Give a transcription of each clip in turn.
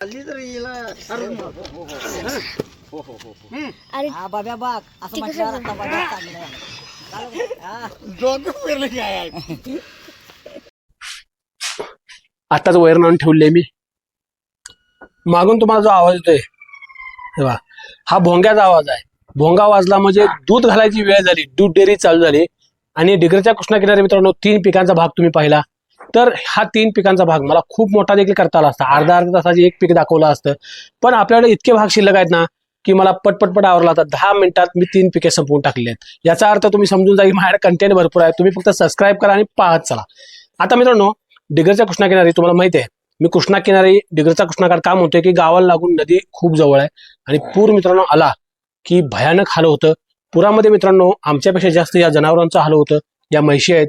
आली तर हिला अरुण अरे हा बाब्या बघ असं ठीक आहे, म्हटल्यावर आता बाब्या चांगलं आहे. हा. डोकं पेरलं काय आताच वैर आणून ठेवले मी मागून तुम्हाला जो आवाज येतोय तेव्हा हा भोंग्याचा आवाज आहे. भोंगा वाजला म्हणजे दूध घालायची वेळ झाली, दूध डेअरी चालू झाली. आणि डिग्रजच्या कृष्णा किनारी मित्रांनो 3 पिकांचा भाग तुम्ही पाहिला. तर हा 3 पिकांचा भाग मला खूप मोठा देखील करता आला असता. अर्धा तासाची एक पीक दाखवलं असतं, पण आपल्याकडे इतके भाग शिल्लक आहेत ना की मला पटपट आवरला आता 10 मिनिटात मी 3 पिके संपवून टाकले आहेत. याचा अर्थ तुम्ही समजून जा की माझ्याकडे कंटेंट भरपूर आहे. तुम्ही फक्त सबस्क्राईब करा आणि पाहत चला. आता मित्रांनो डिग्रजच्या कृष्णा किनारी तुम्हाला माहिती आहे, मी कृष्णा किनारी डिग्रजचा कृष्णाकाठ का म्हणतोय की गावाला लागून नदी खूप जवळ आहे आणि पूर मित्रांनो आला की भयानक हाल होतं. पुरामध्ये मित्रांनो आमच्यापेक्षा जास्त या जनावरांचं हाल होतं. या म्हशी आहेत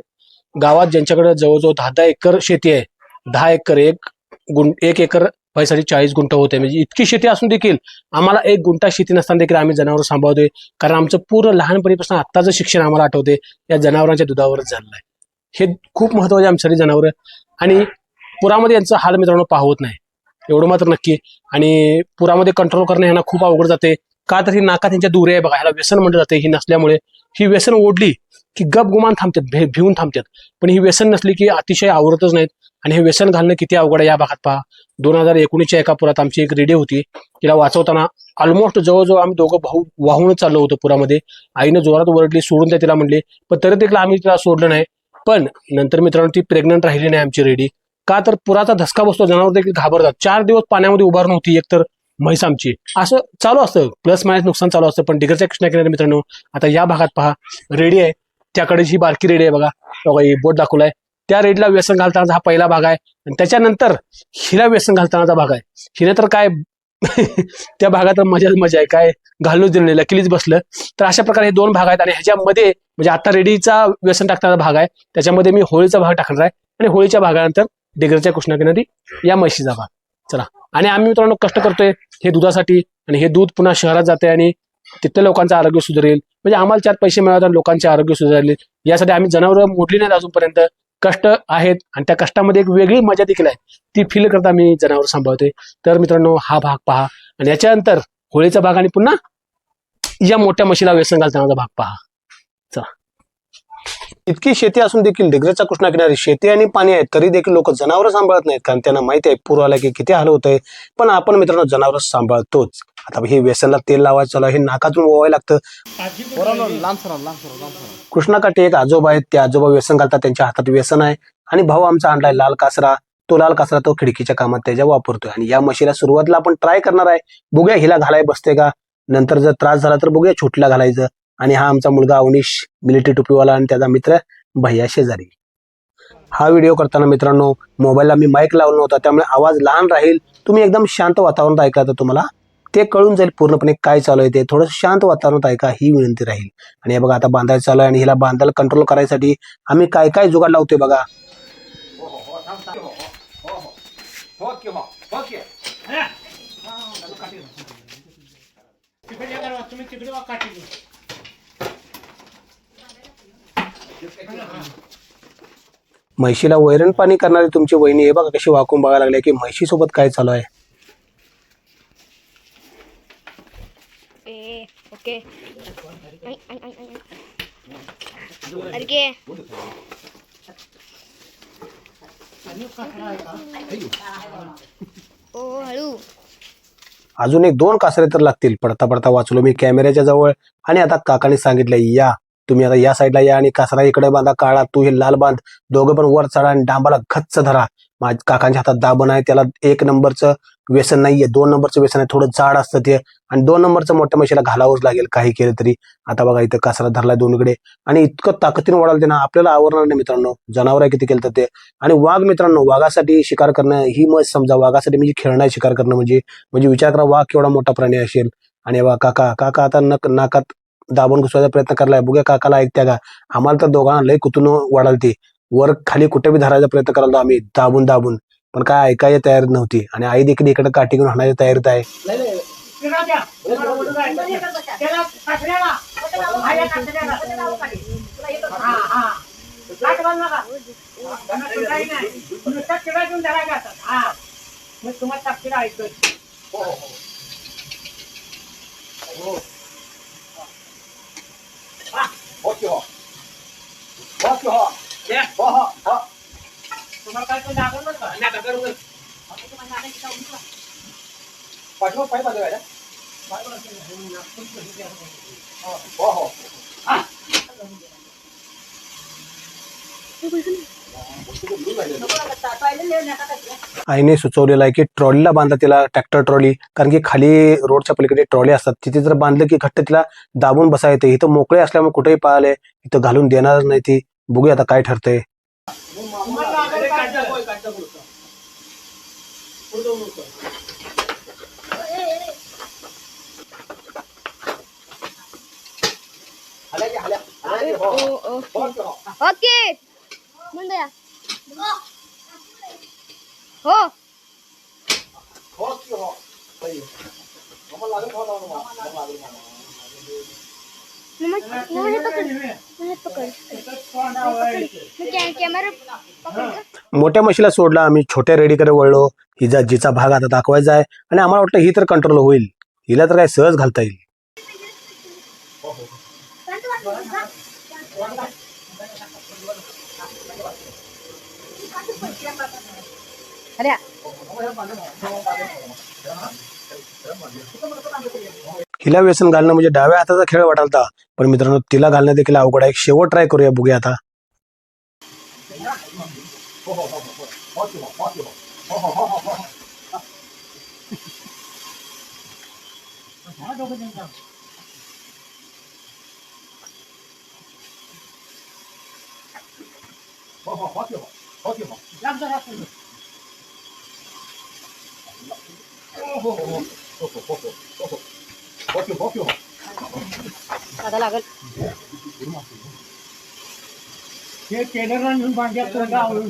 गावात ज्यांच्याकडे जवळजवळ 10 एकर शेती आहे. 10 एकर एक एकर पैसाठी 40 गुंठ होते. म्हणजे इतकी शेती असून देखील आम्हाला 1 गुंठा शेती नसताना देखील आम्ही जनावर सांभाळतोय. कारण आमचं पूर्ण लहानपणीपासून आत्ताचं शिक्षण आम्हाला आठवते या जनावरांच्या दुधावरच झालेलं आहे. हे खूप महत्वाचे आमच्यासाठी जनावर आणि पुरामध्ये यांचा हाल मित्रांनो पाहत नाही एवढं मात्र नक्की. आणि पुरामध्ये कंट्रोल करणं यांना खूप अवघड जाते. का तर ही नाका त्यांच्या दूर आहे बघा, ह्याला व्यसन म्हटलं जाते. ही नसल्यामुळे ही व्यसन ओढली की गप गुमान थांबतात, भिवून थांबतात. पण ही व्यसन नसली की अतिशय आवरतच नाहीत. आणि हे व्यसन घालणं किती अवघड आहे या भागात पहा. 2019च्या एका पुरात आमची एक रेडी होती, तिला वाचवताना ऑलमोस्ट जवळजवळ आम्ही दोघं भाऊ वाहूनच चाललो होतो पुरामध्ये. आईनं जोरात ओरडली, सोडून द्या तिला म्हणले, पण तरी देखील आम्ही तिला सोडलं नाही. पण नंतर मित्रांनो ती प्रेग्नंट राहिली नाही आमची रेडी. का तर पुराचा धसका बसतो, जनावर देखील घाबरतात. 4 दिवस पाण्यामध्ये उभारून होती एकतर म्हैस आमची. असं चालू असतं, प्लस मायनस नुकसान चालू असतं. पण डिग्रजच्या कृष्णा किनारी मित्रांनो आता या भागात पहा रेडी आहे, त्याकडे ही बारकी रेडी आहे बघा, बोट दाखवलाय. त्या रेडीला व्यसन घालतानाचा हा पहिला भाग आहे आणि त्याच्यानंतर हिला व्यसन घालतानाचा भाग आहे. हिने तर काय त्या भागात मजा आहे, काय घालूच दिलं नाही, लकीलीच बसलं. तर अशा प्रकारे हे 2 भाग आहेत. आणि ह्याच्यामध्ये म्हणजे आता रेडीचा व्यसन टाकण्याचा भाग आहे, त्याच्यामध्ये मी होळीचा भाग टाकणार आहे आणि होळीच्या भागानंतर डिग्रजच्या कृष्णा किनारी या म्हशीचा भाग. चला, आणि आम्ही मित्रांनो कष्ट करतोय हे दुधासाठी आणि हे दूध पुन्हा शहरात जाते आणि तिथलं लोकांचं आरोग्य सुधारेल. म्हणजे आम्हाला 4 पैसे मिळतात आणि लोकांचे आरोग्य सुधारेल. यासाठी आम्ही जनावरं मोडली नाहीत अजूनपर्यंत. कष्ट आहेत आणि त्या कष्टामध्ये एक वेगळी मजा देखील आहे, ती फील करता मी जनावर सांभाळते. तर मित्रांनो हा भाग पहा आणि याच्यानंतर होळीचा भाग आणि पुन्हा या मोठ्या म्हशीला व्यसन घालतानाचा भाग पहा. चला, इतकी शेती असून देखील डिग्रजच्या कृष्णा किनारी शेती आणि पाणी आहे तरी देखील लोक जनावर सांभाळत नाहीत, कारण त्यांना माहिती आहे पूर आला की किती हाल होत आहे. पण आपण मित्रांनो जनावर सांभाळतोच. आता हे व्यसनला तेल लावायचं चालू आहे, हे नाकातून ओवायला लागतं. कृष्णाकाठी एक आजोबा आहेत, ते आजोबा व्यसन घालतात, त्यांच्या हातात व्यसन आहे. आणि भाऊ आमचा आणलाय लाल कासरा. तो लाल कासरा तो खिडकीच्या कामात त्याच्या वापरतोय. आणि या म्हशीला सुरुवातीला आपण ट्राय करणार आहे, बघूया हिला घालाय बसते का. नंतर जर त्रास झाला तर बघूया छोटीला घालायचं. आणि हा आमचा मुलगा अवनीश मिलिटरी टोपीवाला आणि त्याचा मित्र भैया शेजारी. हा व्हिडिओ करताना मित्रांनो मोबाईलला मी माईक लावला नव्हता, त्यामुळे आवाज लहान राहील. तुम्ही एकदम शांत वातावरणात ऐकला तर तुम्हाला ते कळून जाईल पूर्णपणे काय चालू आहे ते. थोडं शांत वातावरणात ऐका ही विनंती राहील. आणि हे बघा आता बांधायचं चालू आहे आणि हिला बांधायला कंट्रोल करायसाठी आम्ही काय काय जुगाड लावतोय बघा. म्हशीला वैरण पाणी करणारी तुमची वहिनी हे बघा कशी वाकून बघायला लागली की म्हशी सोबत काय चालू आहे. ओके अरे ओ हळू. अजून 1-2 कासरे तर लागतील. पडता पडता वाचलो मी कॅमेऱ्याच्या जवळ. आणि आता काकाने सांगितलं या तुम्ही आता या साईडला या आणि कासरा इकडे बांधा, काळा तू हे लाल बांध. दोघं पण वर चढा आणि डांबाला गच्च धरा. माझ्या काकांच्या हातात दाबण आहे, त्याला 1 नंबरचं व्यसन नाहीये, 2 नंबरचं व्यसन आहे. थोडं जाड असतं ते आणि 2 नंबरचं मोठ्या म्हशीला घालावंच लागेल काही केलं तरी. आता बघा इथं कासरा धरलाय दोन्हीकडे आणि इतकं ताकदीने वळाल ते ना आपल्याला आवरणार नाही मित्रांनो. जनावर आहे किती केलं तर ते. आणि वाघ मित्रांनो, वाघासाठी शिकार करणं ही मग समजा वाघासाठी म्हणजे खेळणं शिकार करणं म्हणजे विचार करा वाघ केवढा मोठा प्राणी असेल. आणि काका आता नाकात दाबून घुसवायचा प्रयत्न करलाय. बघूया काकाला ऐकत्या का. आम्हाला तर दोघांना लय कुतून वाढालती, वर खाली कुठे बी धरायचा प्रयत्न करायला आम्ही दाबून, पण काय ऐकायला तयार नव्हती. आणि आई देखील इकडे काठी घेऊन हाणायच्या तयारीत आहे. मग तुम्हाला टाकतील ऐकत. तुम्हाला काय पण दाखवलं का? आईने सुचवलेलं आहे की ट्रॉलीला बांधा तिला, ट्रॅक्टर ट्रॉली, कारण की खाली रोडच्या पलीकडे ट्रॉली असतात, तिथे जर बांधलं की घट्ट तिला दाबून बसा येते. इथं मोकळे असल्यामुळे कुठेही पाहिले इथं घालून देणार नाही ती. बघूया आता काय ठरतंय. ओके म्हणूया हो. कॅमेरा मोठ्या म्हशीला सोडला, आम्ही छोट्या रेडीकडे वळलो. हिचा जिचा भाग आता दाखवायचा आहे आणि आम्हाला वाटतं ही तर कंट्रोल होईल, हिला तर काय सहज घालता येईल. हिला व्यसन घालणं म्हणजे डाव्या हाताचा खेळ वाटालता, पण मित्रांनो तिला घालणं देखील अवघड आहे. एक शेवट ट्राय करूया, बघूया आता. आता लागल. हे टेलरला नेऊन बांधल्या पोरगा आवळून.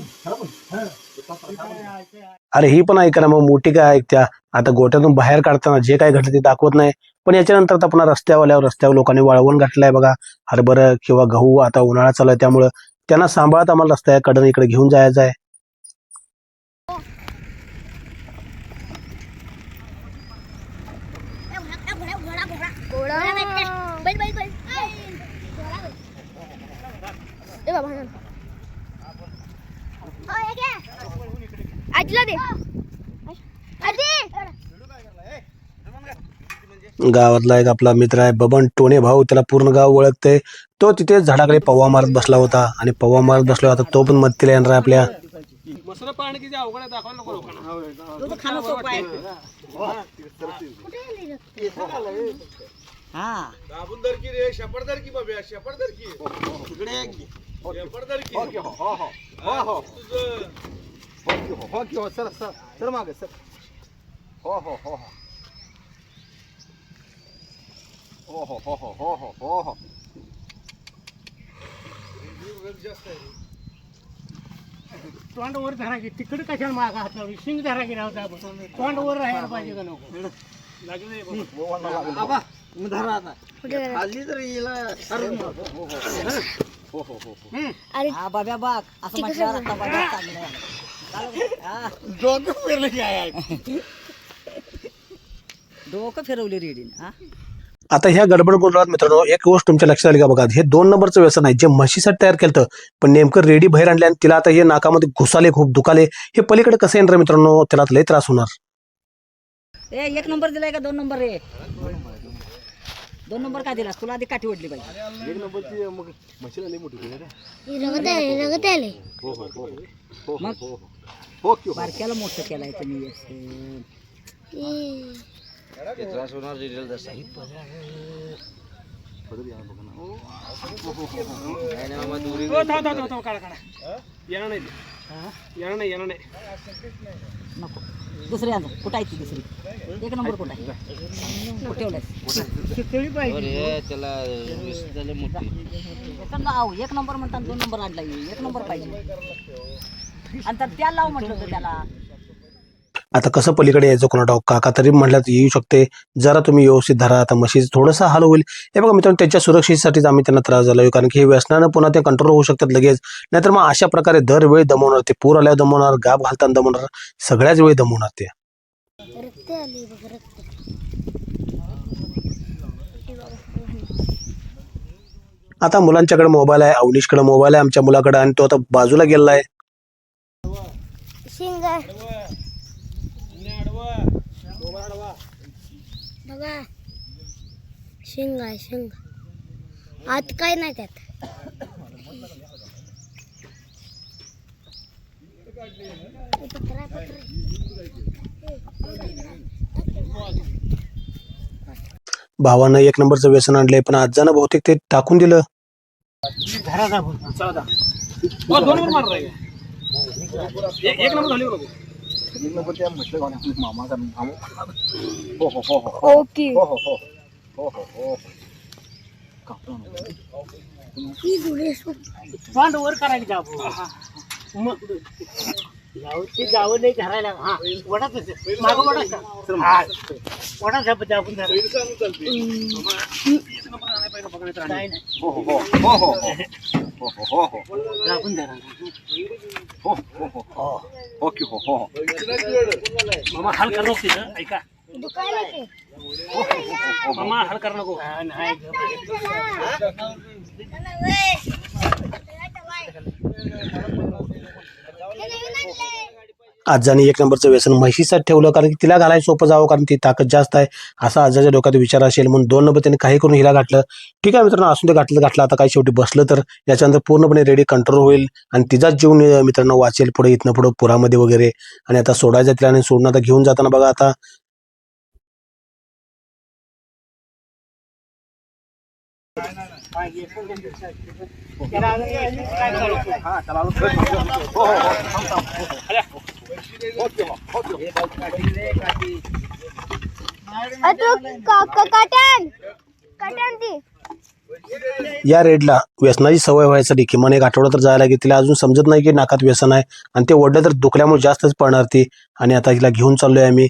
अरे ही पण ऐका ना, मग मोठी काय ऐकत्या. आता गोट्यातून बाहेर काढताना जे काय घडलं ते दाखवत नाही, पण याच्यानंतर तर पुन्हा रस्त्यावर लोकांनी वाळवण घातलंय बघा, हरभरा किंवा गहू. आता उन्हाळा चालू आहे त्यामुळं त्यांना सांभाळत आम्हाला रस्त्याकडे इकडे घेऊन जायचं आहे. आजीला दे. गावातला एक आपला मित्र आहे बबन टोणे भाऊ, त्याला पूर्ण गाव ओळखते. तो तिथे झाडाकडे पव्वा मारत बसला होता आणि पव्वा मारत बसला होता, तो पण मदतीला येणार आहे आपल्या. मसरं पाणी किती अवघड आहे दाखवा नको लोकांना. सर मागे सर. हो हो हो हो हो हो हो हो हो हो हो. तोंड वर धरा की तिकडे कशाला मागा हातावर शिंग धरा की राहता. तोंड वर राहायला पाहिजे का नको. धरा आता खाली तर येईल. बाब्या बाग असं म्हटल्यावर आता बाबा चांगलं आहे. डोकं फिरलं काय. डोकं फिरवली रेडीने. आता ह्या गडबड गोंधळात मित्रांनो एक गोष्ट तुमच्या लक्षात आली का बघा, हे 2 नंबरचं व्यसन आहे जे म्हशीसाठी तयार केलं, पण नेमकं रेडी बाहेर आणले आणि तिला आता हे नाकामध्ये घुसाले, खूप दुखाले. हे पलीकडे कसं येणार मित्रांनो, त्याला लय त्रास होणार. 1 नंबर दिलाय का 2 नंबर आहे? 2 नंबर का दिलास? तुला आधी काठी ओढली पाहिजे. 1 नंबरची मग म्हशीला लई मोठी होती रे. मग बारक्याला मोठं केलाय तुम्ही. त्रास होणार रिझल्ट असा. नको दुसरी आणतो. कुठं आहे ती दुसरी? 1 नंबर कुठं आहे? कुठे शितळी पाहिजे. त्याला आहो 1 नंबर म्हणतात 2 नंबर आणला. 1 नंबर पाहिजे आणि तर त्या लाव म्हटलं होतं त्याला. आता कसं पलीकडे यायचं कोणा ठाऊक. काका तरी म्हटलं येऊ शकते, जरा तुम्ही व्यवस्थित धरा. आता म्हशीचं थोडंसं हाल होईल. हे बघा मित्रांनो, त्यांच्या सुरक्षेसाठीच आम्ही त्यांना त्रास झाला, कारण की हे व्यसनानं पुन्हा ते कंट्रोल होऊ शकतात लगेच. नाहीतर मग अशा प्रकारे दरवेळी दमवणार, ते पूर आल्यावर दमवणार, गाप घालताना दमवणार, सगळ्याच वेळी दमवणार ते. रक्त आले बघ रक्त. आता मुलांच्याकडे मोबाईल आहे, अवनीशकडे मोबाईल आहे आमच्या मुलाकडे, आणि तो आता बाजूला गेलाय. शिंग बघा, शिंग आहे शिंग. आत काय नाही त्यात. भावानं एक नंबरचं व्यसन आणलंय, पण आजानं बहुतेक ते टाकून दिलं. धरा दाबून. हो, 2 नंबर मारलाय. एक नंबर झाली बरोबर. एक नंबर त्या म्हटलं का नाही, मामाचा हो हो हो हो ओके. हो हो हो हो हो हो तोंड वर करायला दाबू. मग जाऊची जाऊ नाही धरायला. हा वडाच मागं वडाचा. हा वडाचा दाबून धरा. नाही, नाही. हो हो हो हो हो हो हो हो दाबून धरा. हो हो हो हो ओके हो हो मामा हाल करू नको तिथं, ऐका दुखायला ते. मामा हाल करू नको. नाही आजाने एक नंबरचं व्यसन म्हशीसाठी ठेवलं, कारण की तिला घालायला सोपं जावं, कारण ती ताकद जास्त आहे असा आजाच्या डोक्यात विचार असेल, म्हणून 2 नंबर त्यांनी काही करून हिला घातलं. ठीक आहे मित्रांनो, असून ते घातलं. आता काही शेवटी बसलं तर याच्यानंतर पूर्णपणे रेडी कंट्रोल होईल आणि तिचाच जीव मित्रांनो वाचेल पुढे, इथनं पुढं पुरामध्ये वगैरे. आणि आता सोडायचं तिला, आणि सोडून आता घेऊन जाताना बघा आता काट्यान ती. या रेडला व्यसनाची सवय व्हायसाठी किमान 1 आठवडा तर जायला लागेल. तिला अजून समजत नाही की नाकात व्यसन आहे, आणि ते ओढलं तर दुखल्यामुळे जास्तच पडणार ती. आणि आता हिला घेऊन चाललोय आम्ही.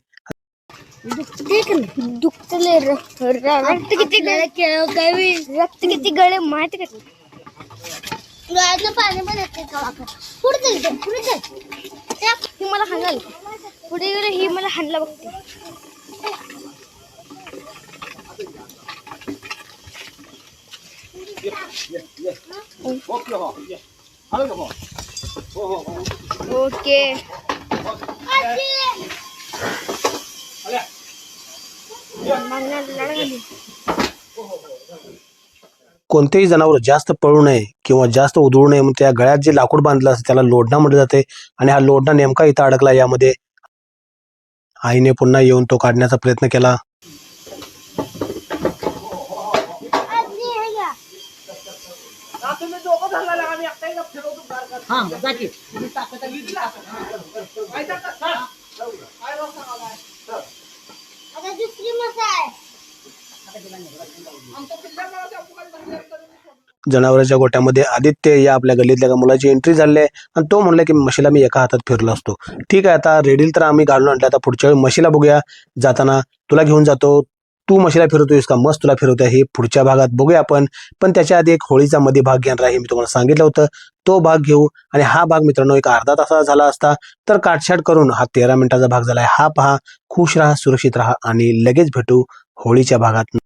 दुखतले रक्त किती गळे, रक्त किती गळे माहिती का? गळ्यातलं पाणी पण येते. पुढे चल, पुढे चल. ही मला हाणाल, पुढे गेलं ही मला हाणला बघते. ओके. कोणतेही जनावर जास्त पळू नये किंवा जास्त उधळू नये म्हणून त्या गळ्यात जे लाकूड बांधलं असतं त्याला लोढणा म्हटलं जाते, आणि हा लोढणा नेमका इथं अडकला यामध्ये. आईने पुन्हा येऊन तो काढण्याचा प्रयत्न केला. हा जाते. दुसरी मसा आहे. जनावरांच्या गोट्यामध्ये आदित्य या आपल्या गल्लीतल्या एका मुलाची एंट्री झाली आहे, आणि तो म्हणला की म्हशीला मी एका हातात फिरलो असतो. ठीक आहे, आता रेडील तर आम्ही घालून आणलं. आता पुढच्या वेळी म्हशीला बघूया जाताना. तुला घेऊन जातो, तू म्हशीला फिरवतोयस का? मस्त तुला फिरवतोय, हे पुढच्या भागात बघूया आपण. पण त्याच्या आधी एक होळीचा मध्ये भाग घेणार आहे, मी तुम्हाला सांगितलं होतं तो भाग घेऊ. आणि हा भाग मित्रांनो एक अर्धा तासाचा झाला असता तर काटछाट करून हा 13 मिनिटाचा भाग झालाय. हा पहा. खुश राहा, सुरक्षित राहा, आणि लगेच भेटू होळीच्या भागात.